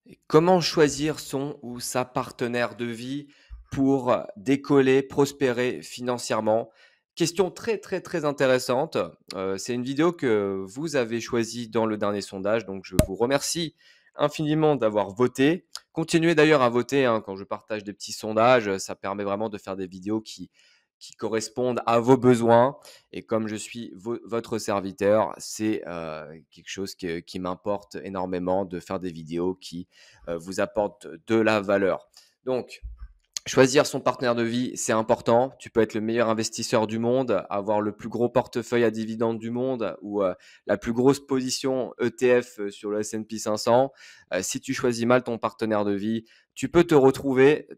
Et comment choisir son ou sa partenaire de vie pour décoller, prospérer financièrement? Question très, très, très intéressante. C'est une vidéo que vous avez choisie dans le dernier sondage, donc je vous remercie infiniment d'avoir voté. Continuez d'ailleurs à voter, hein, quand je partage des petits sondages, ça permet vraiment de faire des vidéos qui correspondent à vos besoins et comme je suis votre serviteur, c'est, quelque chose qui m'importe énormément de faire des vidéos qui vous apporte de la valeur. Donc, choisir son partenaire de vie, c'est important. Tu peux être le meilleur investisseur du monde, avoir le plus gros portefeuille à dividendes du monde ou la plus grosse position ETF sur le S&P 500. Si tu choisis mal ton partenaire de vie, tu peux te retrouver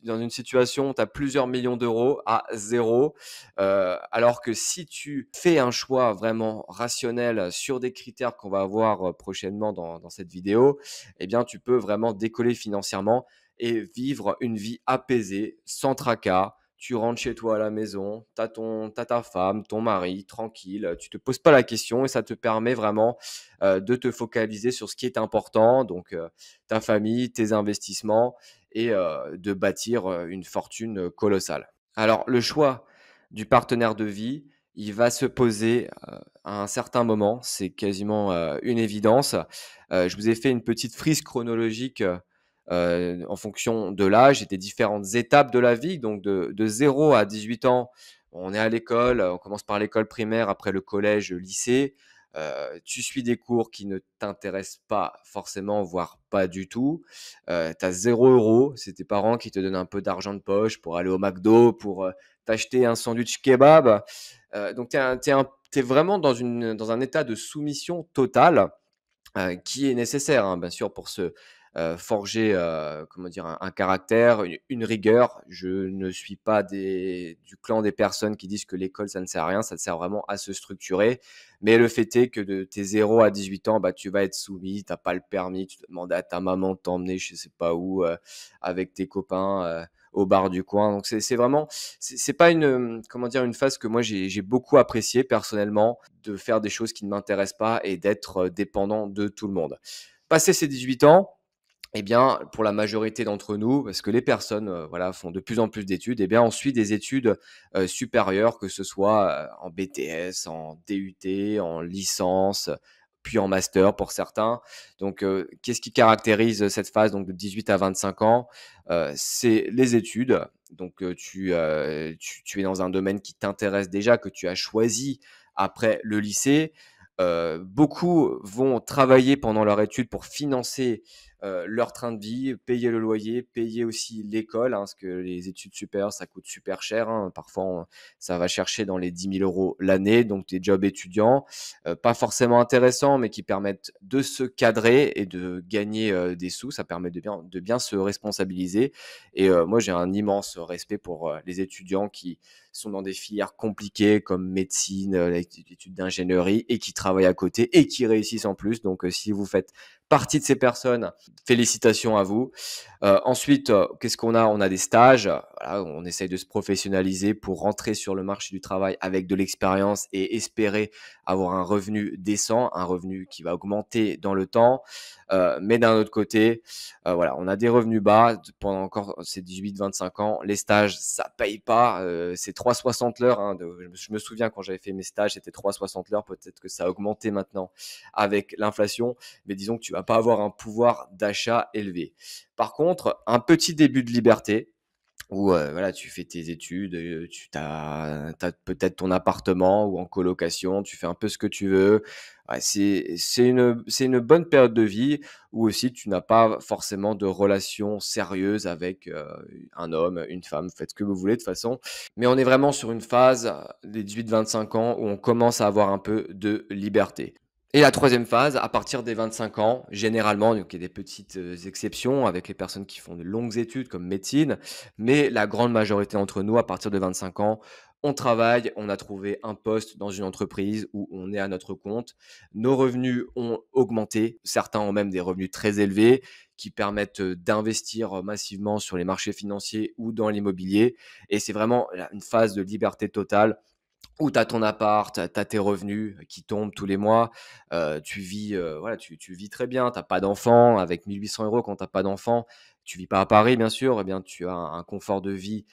dans une situation où tu as plusieurs millions d'euros à zéro. Alors que si tu fais un choix vraiment rationnel sur des critères qu'on va voir prochainement dans cette vidéo, eh bien, tu peux vraiment décoller financièrement et vivre une vie apaisée, sans tracas. Tu rentres chez toi à la maison, t'as ta femme, ton mari, tranquille, tu te poses pas la question et ça te permet vraiment de te focaliser sur ce qui est important, donc ta famille, tes investissements et de bâtir une fortune colossale. Alors, le choix du partenaire de vie, il va se poser à un certain moment, c'est quasiment une évidence. Je vous ai fait une petite frise chronologique en fonction de l'âge et des différentes étapes de la vie. Donc de 0 à 18 ans, on est à l'école, on commence par l'école primaire, après le collège, le lycée. Tu suis des cours qui ne t'intéressent pas forcément, voire pas du tout. Tu as 0 €, c'est tes parents qui te donnent un peu d'argent de poche pour aller au McDo, pour t'acheter un sandwich kebab. Donc tu es vraiment dans un état de soumission totale qui est nécessaire, hein, bien sûr, pour se forger, comment dire, un caractère, une rigueur. Je ne suis pas du clan des personnes qui disent que l'école, ça ne sert à rien, ça te sert vraiment à se structurer. Mais le fait est que de tes 0 à 18 ans, bah, tu vas être soumis, tu as pas le permis, tu dois demander à ta maman de t'emmener je sais pas où, avec tes copains, au bar du coin. Donc c'est vraiment c'est pas une, comment dire, une phase que moi j'ai beaucoup appréciée personnellement, de faire des choses qui ne m'intéressent pas et d'être dépendant de tout le monde. Passé ces 18 ans, eh bien, pour la majorité d'entre nous, parce que les personnes, voilà, font de plus en plus d'études, eh bien, on suit des études, supérieures, que ce soit, en BTS, en DUT, en licence, puis en master pour certains. Donc, qu'est-ce qui caractérise cette phase donc de 18 à 25 ans? C'est les études. Donc, tu es dans un domaine qui t'intéresse déjà, que tu as choisi après le lycée. Beaucoup vont travailler pendant leur étude pour financer leur train de vie, payer le loyer, payer aussi l'école, hein, parce que les études supérieures, ça coûte super cher, hein. Parfois, ça va chercher dans les 10 000 € l'année. Donc, des jobs étudiants, pas forcément intéressants, mais qui permettent de se cadrer et de gagner des sous. Ça permet de bien se responsabiliser. Et moi, j'ai un immense respect pour les étudiants qui sont dans des filières compliquées comme médecine, les études d'ingénierie et qui travaillent à côté et qui réussissent en plus. Donc, si vous faites partie de ces personnes, félicitations à vous. Ensuite, qu'est-ce qu'on a? On a des stages, voilà, on essaye de se professionnaliser pour rentrer sur le marché du travail avec de l'expérience et espérer avoir un revenu décent, un revenu qui va augmenter dans le temps. Mais d'un autre côté, voilà, on a des revenus bas pendant encore ces 18-25 ans. Les stages, ça paye pas, c'est 3,60 l'heure, hein, je me souviens quand j'avais fait mes stages, c'était 3,60 l'heure. Peut-être que ça a augmenté maintenant avec l'inflation, mais disons que tu vas pas avoir un pouvoir d'achat élevé. Par contre, un petit début de liberté où, voilà, tu fais tes études, tu as peut-être ton appartement ou en colocation, tu fais un peu ce que tu veux. Ouais, c'est une bonne période de vie où aussi tu n'as pas forcément de relation sérieuse avec, un homme, une femme, faites ce que vous voulez de toute façon. Mais on est vraiment sur une phase, des 18-25 ans où on commence à avoir un peu de liberté. Et la troisième phase, à partir des 25 ans, généralement, donc il y a des petites, exceptions avec les personnes qui font de longues études comme médecine, mais la grande majorité d'entre nous, à partir de 25 ans, on travaille, on a trouvé un poste dans une entreprise où on est à notre compte. Nos revenus ont augmenté, certains ont même des revenus très élevés qui permettent, d'investir, massivement sur les marchés financiers ou dans l'immobilier et c'est vraiment une phase de liberté totale où tu as ton appart, tu as tes revenus qui tombent tous les mois, tu vis, voilà, tu vis très bien, tu as pas d'enfant. Avec 1 800 € quand tu as pas d'enfant, tu vis pas à Paris bien sûr, eh bien tu as un confort de vie,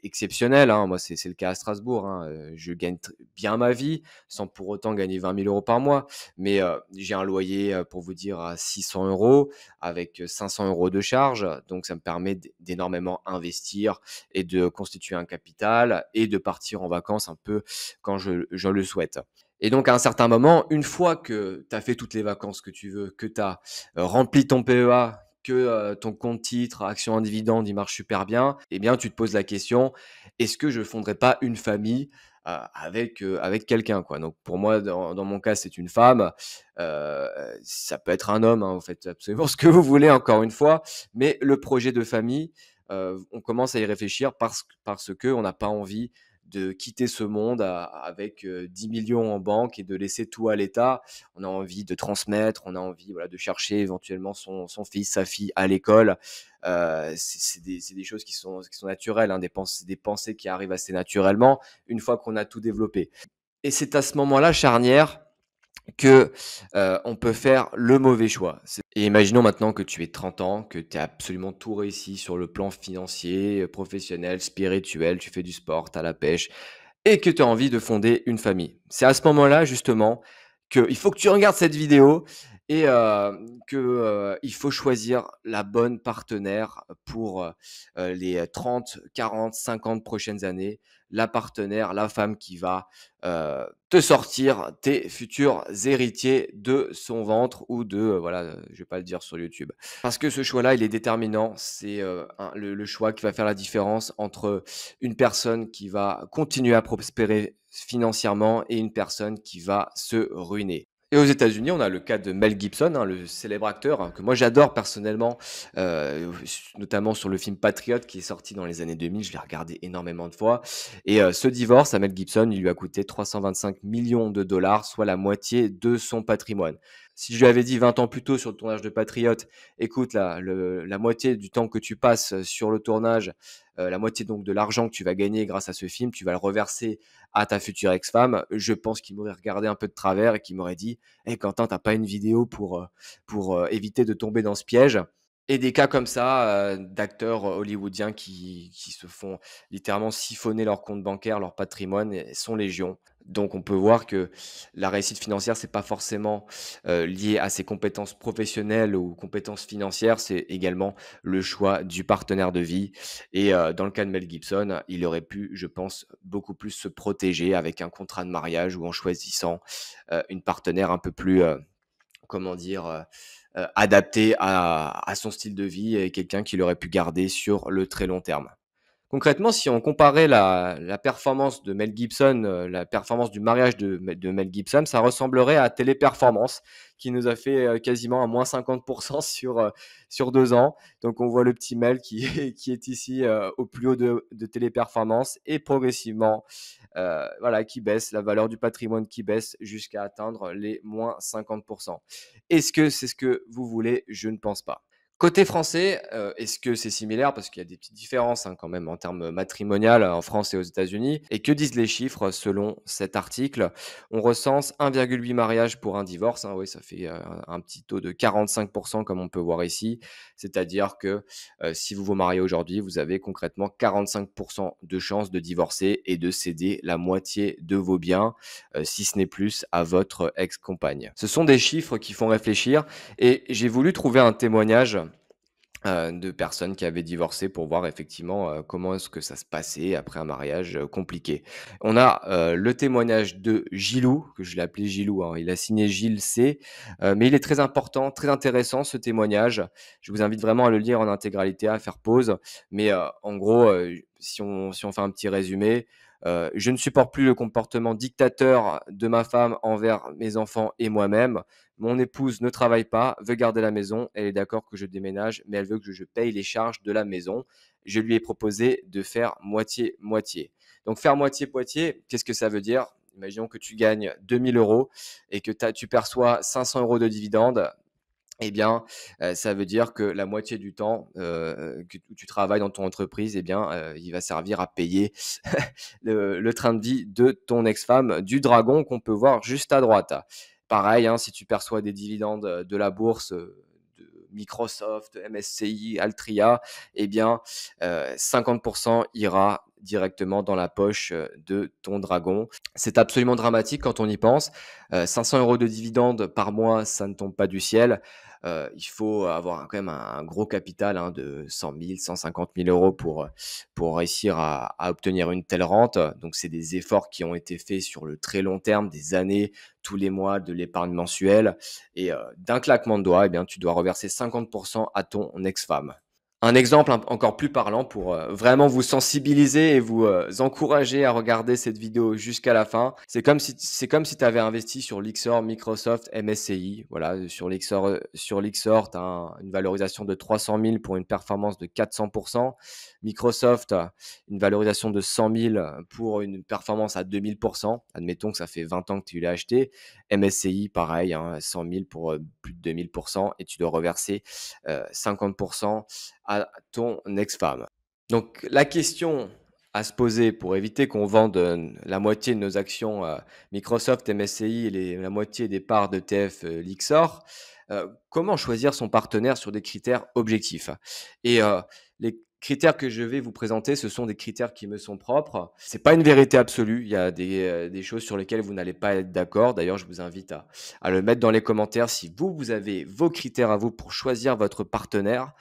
exceptionnel, hein. Moi, c'est le cas à Strasbourg, hein, je gagne bien ma vie, sans pour autant gagner 20 000 € par mois. Mais, j'ai un loyer, pour vous dire, à 600 € avec, 500 € de charges. Donc ça me permet d'énormément investir et de constituer un capital et de partir en vacances un peu quand je le souhaite. Et donc à un certain moment, une fois que tu as fait toutes les vacances que tu veux, que tu as, rempli ton PEA, que, ton compte titre, action en dividende, il marche super bien, eh bien tu te poses la question: «Est-ce que je fonderais pas une famille, avec quelqu'un, quoi?» Donc pour moi, dans mon cas, c'est une femme, heu, ça peut être un homme, hein, vous faites absolument ce que vous voulez encore une fois, mais le projet de famille, on commence à y réfléchir parce qu'on n'a pas envie de quitter ce monde avec 10 millions en banque et de laisser tout à l'État. On a envie de transmettre, on a envie, voilà, de chercher éventuellement son fils, sa fille à l'école. C'est des choses qui sont naturelles, hein, des pensées qui arrivent assez naturellement une fois qu'on a tout développé. Et c'est à ce moment-là charnière que, on peut faire le mauvais choix. Et imaginons maintenant que tu aies 30 ans, que tu as absolument tout réussi sur le plan financier, professionnel, spirituel, tu fais du sport, tu as la pêche et que tu as envie de fonder une famille. C'est à ce moment-là justement qu'il faut que tu regardes cette vidéo et que, il faut choisir la bonne partenaire pour, les 30, 40, 50 prochaines années. La partenaire, la femme qui va, te sortir tes futurs héritiers de son ventre ou de, voilà, je vais pas le dire sur YouTube. Parce que ce choix-là, il est déterminant. C'est, le choix qui va faire la différence entre une personne qui va continuer à prospérer financièrement et une personne qui va se ruiner. Et aux États-Unis, on a le cas de Mel Gibson, hein, le célèbre acteur, hein, que moi j'adore personnellement, notamment sur le film Patriot qui est sorti dans les années 2000. Je l'ai regardé énormément de fois et ce divorce à Mel Gibson, il lui a coûté 325 millions de dollars, soit la moitié de son patrimoine. Si je lui avais dit 20 ans plus tôt sur le tournage de Patriot: «Écoute, la moitié du temps que tu passes sur le tournage, la moitié donc de l'argent que tu vas gagner grâce à ce film, tu vas le reverser à ta future ex-femme», je pense qu'il m'aurait regardé un peu de travers et qu'il m'aurait dit: «Eh Quentin, t'as pas une vidéo pour éviter de tomber dans ce piège?» Et des cas comme ça, d'acteurs hollywoodiens qui se font littéralement siphonner leur compte bancaire, leur patrimoine et sont légion. Donc on peut voir que la réussite financière, c'est pas forcément, lié à ses compétences professionnelles ou compétences financières, c'est également le choix du partenaire de vie. Et dans le cas de Mel Gibson, il aurait pu, je pense, beaucoup plus se protéger avec un contrat de mariage ou en choisissant, une partenaire un peu plus, comment dire? Adaptée à son style de vie et quelqu'un qu'il aurait pu garder sur le très long terme. Concrètement, si on comparait la performance de Mel Gibson, la performance du mariage de Mel Gibson, ça ressemblerait à Téléperformance qui nous a fait, quasiment un -50 sur 2 ans. Donc on voit le petit Mel qui est ici, au plus haut de Téléperformance et progressivement, voilà, qui baisse, la valeur du patrimoine qui baisse jusqu'à atteindre les -50. Est-ce que c'est ce que vous voulez? Je ne pense pas. Côté français, est-ce que c'est similaire? Parce qu'il y a des petites différences, hein, quand même en termes matrimonial, en France et aux États-Unis. Et que disent les chiffres selon cet article? On recense 1,8 mariages pour un divorce, hein. Oui, ça fait, un petit taux de 45 comme on peut voir ici. C'est-à-dire que, si vous vous mariez aujourd'hui, vous avez concrètement 45 de chances de divorcer et de céder la moitié de vos biens, si ce n'est plus, à votre ex-compagne. Ce sont des chiffres qui font réfléchir et j'ai voulu trouver un témoignage de personnes qui avaient divorcé pour voir effectivement, comment est-ce que ça se passait après un mariage, compliqué. On a, le témoignage de Gilou, que je l'ai appelé Gilou, hein, il a signé Gilles C, mais il est très important, très intéressant ce témoignage. Je vous invite vraiment à le lire en intégralité, à faire pause, mais, en gros, si on fait un petit résumé, «Je ne supporte plus le comportement dictateur de ma femme envers mes enfants et moi-même. Mon épouse ne travaille pas, veut garder la maison. Elle est d'accord que je déménage, mais elle veut que je paye les charges de la maison. Je lui ai proposé de faire moitié-moitié. Donc faire moitié-moitié, qu'est-ce que ça veut dire? Imaginons que tu gagnes 2 000 € et que tu perçois 500 € de dividendes. eh bien, ça veut dire que la moitié du temps, que où tu travailles dans ton entreprise, eh bien, il va servir à payer le train de vie de ton ex-femme, du dragon qu'on peut voir juste à droite. Pareil, hein, si tu perçois des dividendes, de la bourse, de Microsoft, MSCI, Altria, eh bien, 50 ira directement dans la poche, de ton dragon. C'est absolument dramatique quand on y pense. 500 € de dividendes par mois, ça ne tombe pas du ciel. Il faut avoir quand même un gros capital, hein, de 100 000, 150 000 € pour réussir à obtenir une telle rente. Donc c'est des efforts qui ont été faits sur le très long terme, des années, tous les mois, de l'épargne mensuelle et d'un claquement de doigts, eh bien, tu dois reverser 50 à ton ex-femme. Un exemple encore plus parlant pour, vraiment vous sensibiliser et vous, encourager à regarder cette vidéo jusqu'à la fin. C'est comme si tu avais investi sur Lyxor, Microsoft, MSCI. Voilà, sur Lyxor, tu as une valorisation de 300 000 pour une performance de 400. Microsoft, une valorisation de 100 000 pour une performance à 2000. Admettons que ça fait 20 ans que tu l'as acheté. MSCI, pareil, hein, 100 000 pour, plus de 2000 et tu dois reverser, 50 à ton ex-femme. Donc la question à se poser pour éviter qu'on vende, la moitié de nos actions à Microsoft, MSCI et la moitié des parts d'ETF, Lyxor, comment choisir son partenaire sur des critères objectifs? Et les critères que je vais vous présenter, ce sont des critères qui me sont propres. C'est pas une vérité absolue, il y a des choses sur lesquelles vous n'allez pas être d'accord. D'ailleurs, je vous invite à le mettre dans les commentaires si vous avez vos critères à vous pour choisir votre partenaire.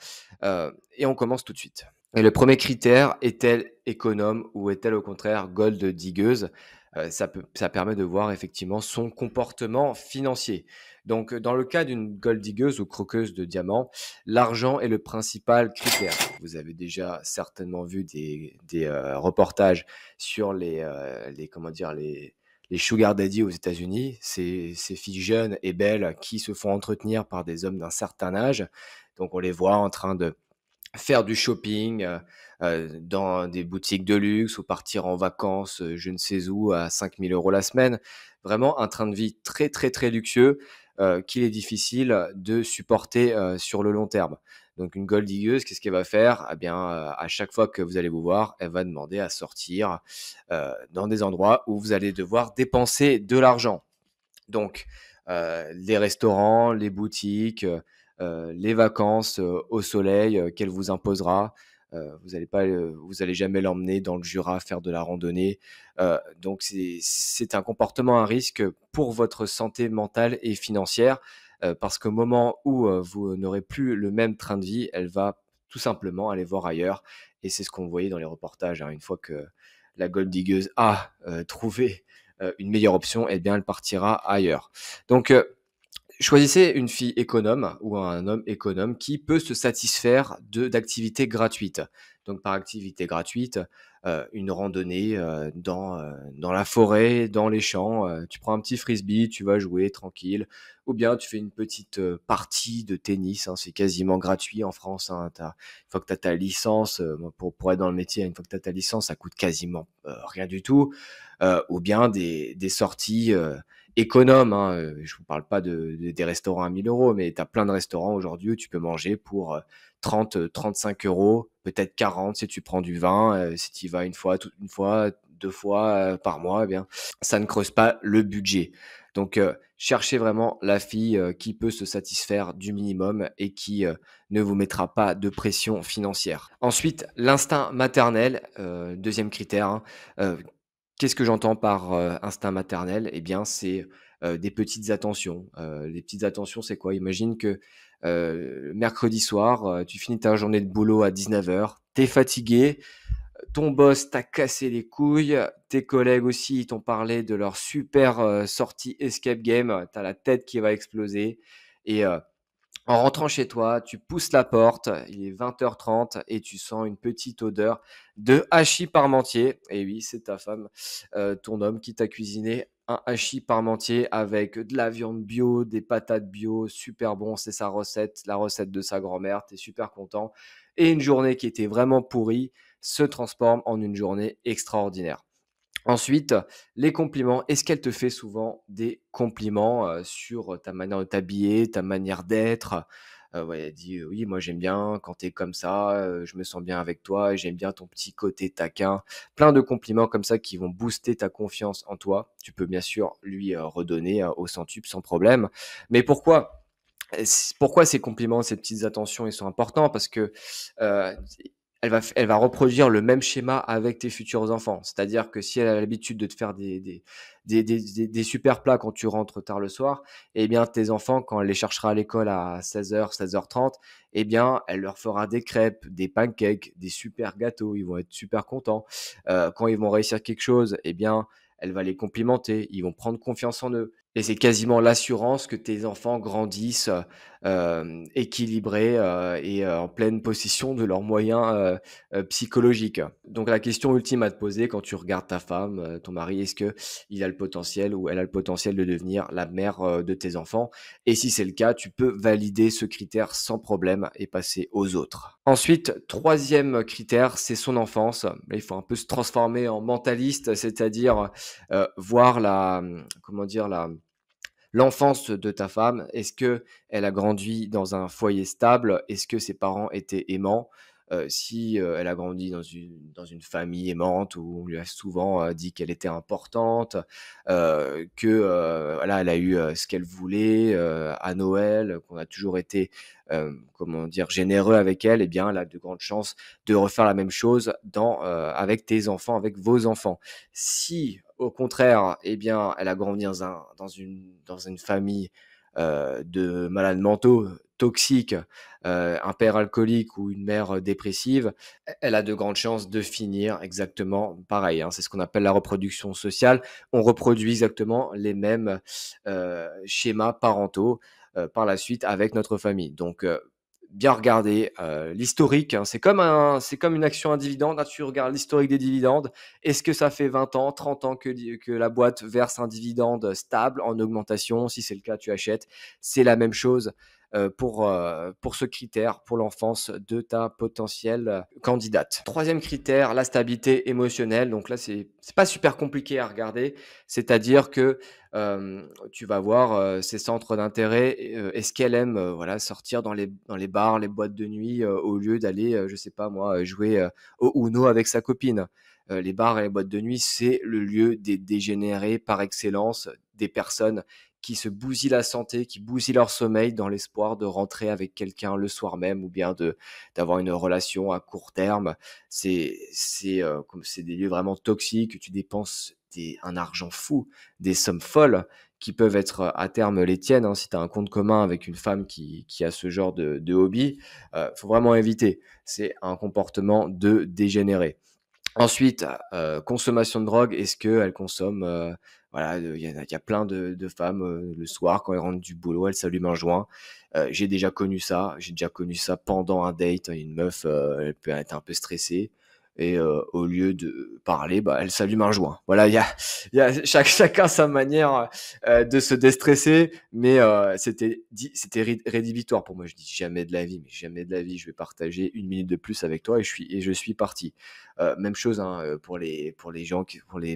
Et on commence tout de suite. Et le premier critère, est-elle économe ou est-elle au contraire gold digueuse? Ça permet de voir effectivement son comportement financier. Donc, dans le cas d'une gold digueuse ou croqueuse de diamants, l'argent est le principal critère. Vous avez déjà certainement vu des reportages sur comment dire? Les sugar daddy aux États-Unis, ces filles jeunes et belles qui se font entretenir par des hommes d'un certain âge. Donc on les voit en train de faire du shopping, dans des boutiques de luxe ou partir en vacances, je ne sais où à 5 000 € la semaine. Vraiment un train de vie très, très, très luxueux, qu'il est difficile de supporter, sur le long terme. Donc une gold diggeuse, qu'est-ce qu'elle va faire? Eh bien, à chaque fois que vous allez vous voir, elle va demander à sortir, dans des endroits où vous allez devoir dépenser de l'argent. Donc, les restaurants, les boutiques, les vacances, au soleil, qu'elle vous imposera. Vous allez jamais l'emmener dans le Jura faire de la randonnée. Donc c'est un comportement à risque pour votre santé mentale et financière, parce qu'au moment où, vous n'aurez plus le même train de vie, elle va tout simplement aller voir ailleurs et c'est ce qu'on voyait dans les reportages, hein. Une fois que la gold diggeuse a, trouvé une meilleure option, eh bien, elle partira ailleurs. Donc, choisissez une fille économe ou un homme économe qui peut se satisfaire d'activités gratuites. Donc, par activité gratuite, une randonnée dans la forêt, dans les champs. Tu prends un petit frisbee, tu vas jouer tranquille. Ou bien tu fais une petite partie de tennis, hein, c'est quasiment gratuit en France, hein. Une fois que tu as ta licence, pour être dans le métier, une fois que tu as ta licence, ça coûte quasiment rien du tout. Ou bien des sorties économes, hein. Je ne vous parle pas des restaurants à 1 000 €, mais tu as plein de restaurants aujourd'hui où tu peux manger pour 30, 35 €, peut-être 40 si tu prends du vin. Si tu y vas une fois, 2 fois par mois, eh bien, ça ne creuse pas le budget. Donc, cherchez vraiment la fille qui peut se satisfaire du minimum et qui ne vous mettra pas de pression financière. Ensuite, l'instinct maternel, deuxième critère, hein. Euh, Qu'est-ce que j'entends par, instinct maternel? Eh bien, c'est, des petites attentions. Les petites attentions, c'est quoi? Imagine que, mercredi soir, tu finis ta journée de boulot à 19h, tu es fatigué, ton boss t'a cassé les couilles, tes collègues aussi, ils t'ont parlé de leur super, sortie escape game, tu as la tête qui va exploser et en rentrant chez toi, tu pousses la porte, il est 20h30 et tu sens une petite odeur de hachis parmentier. Et oui, c'est ta femme, ton homme qui t'a cuisiné un hachis parmentier avec de la viande bio, des patates bio, super bon, c'est sa recette, la recette de sa grand-mère, tu es super content. Et une journée qui était vraiment pourrie se transforme en une journée extraordinaire. Ensuite, les compliments. Est-ce qu'elle te fait souvent des compliments, sur ta manière de t'habiller, ta manière d'être? Ouais, elle dit: «Oui, moi j'aime bien quand tu es comme ça, je me sens bien avec toi et j'aime bien ton petit côté taquin». Plein de compliments comme ça qui vont booster ta confiance en toi. Tu peux bien sûr lui, redonner, au centuple sans problème. Mais pourquoi ces compliments, ces petites attentions, ils sont importants? Parce que, heu, elle va reproduire le même schéma avec tes futurs enfants. C'est-à-dire que si elle a l'habitude de te faire des super plats quand tu rentres tard le soir, eh bien tes enfants, quand elle les cherchera à l'école à 16h-16h30, eh bien elle leur fera des crêpes, des pancakes, des super gâteaux. Ils vont être super contents. Quand ils vont réussir quelque chose, eh bien elle va les complimenter. Ils vont prendre confiance en eux. Et c'est quasiment l'assurance que tes enfants grandissent, équilibrés, et en pleine possession de leurs moyens, psychologiques. Donc la question ultime à te poser quand tu regardes ta femme, ton mari, est-ce qu'il a le potentiel ou elle a le potentiel de devenir la mère, de tes enfants? Et si c'est le cas, tu peux valider ce critère sans problème et passer aux autres. Ensuite, troisième critère, c'est son enfance. Là, il faut un peu se transformer en mentaliste, c'est-à-dire, voir comment dire? L'enfance de ta femme, est-ce que elle a grandi dans un foyer stable? Est-ce que ses parents étaient aimants? Si, elle a grandi dans une famille aimante où on lui a souvent, dit qu'elle était importante, que, voilà, elle a eu, ce qu'elle voulait, à Noël, qu'on a toujours été, comment dire? Généreux avec elle, eh bien, elle a de grandes chances de refaire la même chose avec tes enfants, avec vos enfants. Si, au contraire, eh bien, elle a grandi dans une famille, de malades mentaux, toxiques, un père alcoolique ou une mère, dépressive, elle a de grandes chances de finir exactement pareil, hein. C'est ce qu'on appelle la reproduction sociale. On reproduit exactement les mêmes, schémas parentaux, par la suite avec notre famille. Donc, bien regarder, l'historique, hein. C'est comme une action à dividende, hein, tu regardes l'historique des dividendes. Est-ce que ça fait 20 ans, 30 ans que la boîte verse un dividende stable, en augmentation? Si c'est le cas, tu achètes. C'est la même chose, pour ce critère, pour l'enfance de ta potentielle, candidate. Troisième critère, la stabilité émotionnelle. Donc là, c'est pas super compliqué à regarder. C'est-à-dire que, tu vas voir, ses centres d'intérêt et est-ce qu'elle aime, voilà, sortir dans les bars, les boîtes de nuit, au lieu d'aller, je sais pas moi, jouer, au Uno avec sa copine? Les bars et les boîtes de nuit, c'est le lieu des dégénérés par excellence, des personnes qui se bousillent la santé, qui bousillent leur sommeil dans l'espoir de rentrer avec quelqu'un le soir même ou bien d'avoir une relation à court terme. C'est des lieux vraiment toxiques où tu dépenses un argent fou, des sommes folles qui peuvent être, à terme les tiennes, hein, si tu as un compte commun avec une femme qui a ce genre de hobby, faut vraiment éviter. C'est un comportement de dégénéré. Ensuite, consommation de drogue, est-ce qu'elle consomme, voilà, il y a plein de femmes, le soir quand elles rentrent du boulot, elles s'allument un joint. J'ai déjà connu ça pendant un date. Une meuf, elle peut être un peu stressée et au lieu de parler, bah, elle s'allume un joint. Voilà, il y a chacun sa manière, de se déstresser, mais c'était rédhibitoire pour moi. Je dis: «Jamais de la vie, mais jamais de la vie, je vais partager une minute de plus avec toi» et je suis parti. Même chose, hein, pour les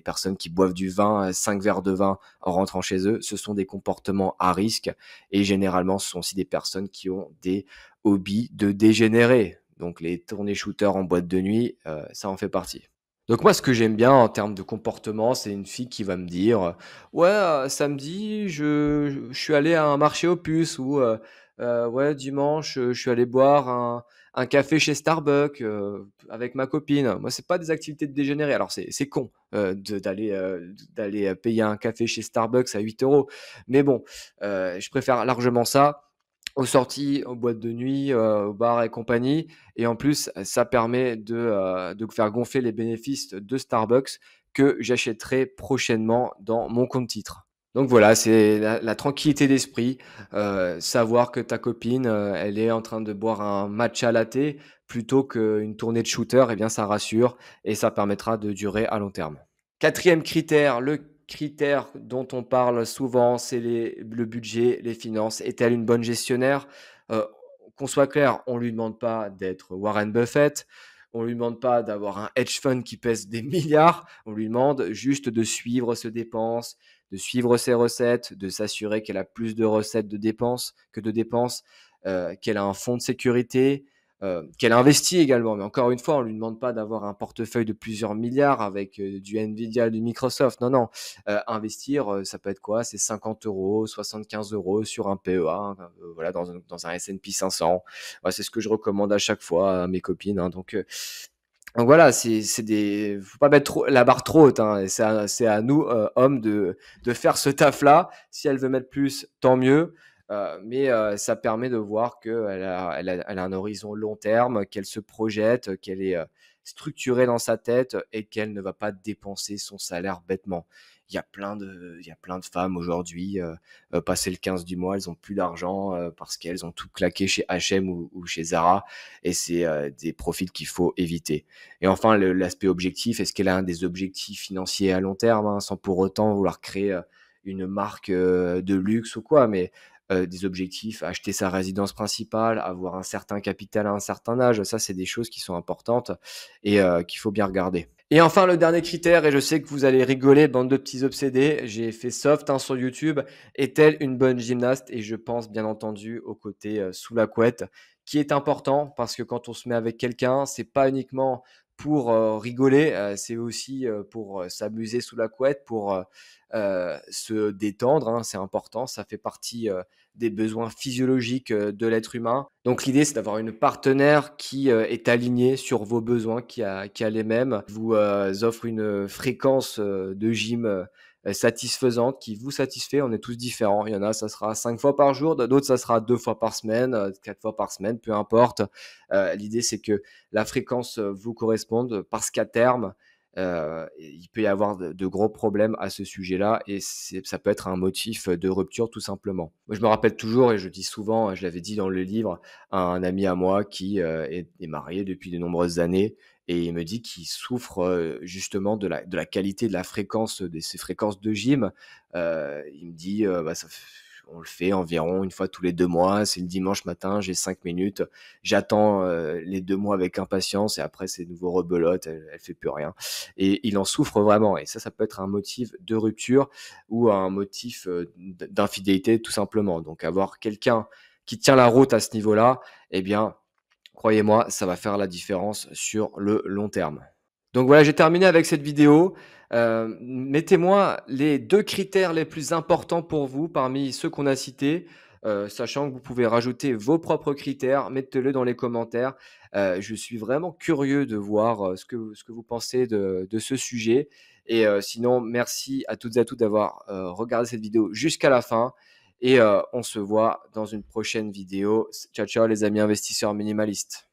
personnes qui boivent du vin, 5 verres de vin en rentrant chez eux. Ce sont des comportements à risque et généralement, ce sont aussi des personnes qui ont des hobbies de dégénérés. Donc les tournées shooters en boîte de nuit, ça en fait partie. Donc moi, ce que j'aime bien en termes de comportement, c'est une fille qui va me dire, «Ouais, samedi, je suis allé à un marché aux puces» ou «Ouais, dimanche, je suis allé boire un café chez Starbucks, avec ma copine». Moi, c'est pas des activités de dégénérés. Alors c'est con, d'aller payer un café chez Starbucks à 8 €. Mais bon, je préfère largement ça aux sorties, aux boîtes de nuit, aux bars et compagnie et en plus, ça permet de faire gonfler les bénéfices de Starbucks que j'achèterai prochainement dans mon compte titres. Donc voilà, c'est la tranquillité d'esprit, savoir que ta copine, elle est en train de boire un matcha latte plutôt qu'une tournée de shooter et bien ça rassure et ça permettra de durer à long terme. Quatrième critère, le critère dont on parle souvent, c'est le budget, les finances. Est-elle une bonne gestionnaire? Heu, qu'on soit clair, on lui demande pas d'être Warren Buffett, On lui demande pas d'avoir un hedge fund qui pèse des milliards, on lui demande juste de suivre ses dépenses, de suivre ses recettes, de s'assurer qu'elle a plus de recettes de dépenses que de dépenses, qu'elle a un fonds de sécurité, qu'elle investit également. Mais encore une fois, on lui demande pas d'avoir un portefeuille de plusieurs milliards avec, du Nvidia, du Microsoft. Non, non, investir, ça peut être quoi? C'est 50 €, 75 € sur un PEA, hein, voilà, dans un S&P 500. Ouais, c'est ce que je recommande à chaque fois à mes copines, hein, donc voilà, c'est des faut pas mettre trop la barre trop haute, hein, et c'est à nous, hommes de faire ce taf-là. Si elle veut mettre plus, tant mieux, mais ça permet de voir qu'elle a un horizon long terme, qu'elle se projette, qu'elle est, structurée dans sa tête et qu'elle ne va pas dépenser son salaire bêtement. Il y a plein de femmes aujourd'hui, passé le 15 du mois, elles ont plus d'argent, parce qu'elles ont tout claqué chez H&M ou chez Zara, et c'est, des profils qu'il faut éviter. Et enfin, l'aspect objectif, est-ce qu'elle a des objectifs financiers à long terme, hein, sans pour autant vouloir créer une marque de luxe ou quoi, mais des objectifs, acheter sa résidence principale, avoir un certain capital à un certain âge, ça, c'est des choses qui sont importantes et qu'il faut bien regarder. Et enfin, le dernier critère, et je sais que vous allez rigoler, bande de petits obsédés, j'ai fait soft, hein, sur YouTube. Est-elle une bonne gymnaste? Et je pense bien entendu au côté sous la couette, qui est important parce que quand on se met avec quelqu'un, c'est pas uniquement pour rigoler, c'est aussi pour s'amuser sous la couette, pour se détendre, hein, c'est important, ça fait partie des besoins physiologiques de l'être humain. Donc l'idée, c'est d'avoir une partenaire qui est alignée sur vos besoins, qui a les mêmes, vous offre une fréquence de gym satisfaisante, qui vous satisfait. On est tous différents. Il y en a, ça sera 5 fois par jour, d'autres, ça sera 2 fois par semaine, 4 fois par semaine, peu importe. L'idée, c'est que la fréquence vous corresponde parce qu'à terme, il peut y avoir de gros problèmes à ce sujet-là, et ça peut être un motif de rupture tout simplement. Moi, je me rappelle toujours, et je dis souvent, hein, je l'avais dit dans le livre, à un ami à moi qui est marié depuis de nombreuses années, et il me dit qu'il souffre justement de la qualité de la fréquence, de ses fréquences de gym. Il me dit, bah, on le fait environ une fois tous les 2 mois, c'est le dimanche matin, j'ai 5 minutes, j'attends les 2 mois avec impatience, et après c'est nouveau rebelote, elle fait plus rien. Et il en souffre vraiment, et ça peut être un motif de rupture ou un motif d'infidélité tout simplement. Donc avoir quelqu'un qui tient la route à ce niveau-là, eh bien, croyez-moi, ça va faire la différence sur le long terme. Donc voilà, j'ai terminé avec cette vidéo. Mettez-moi les 2 critères les plus importants pour vous parmi ceux qu'on a cités, sachant que vous pouvez rajouter vos propres critères. Mettez-le dans les commentaires. Je suis vraiment curieux de voir ce que vous pensez de ce sujet, et sinon merci à toutes et à tous d'avoir regardé cette vidéo jusqu'à la fin, et on se voit dans une prochaine vidéo. Ciao, ciao les amis investisseurs minimalistes.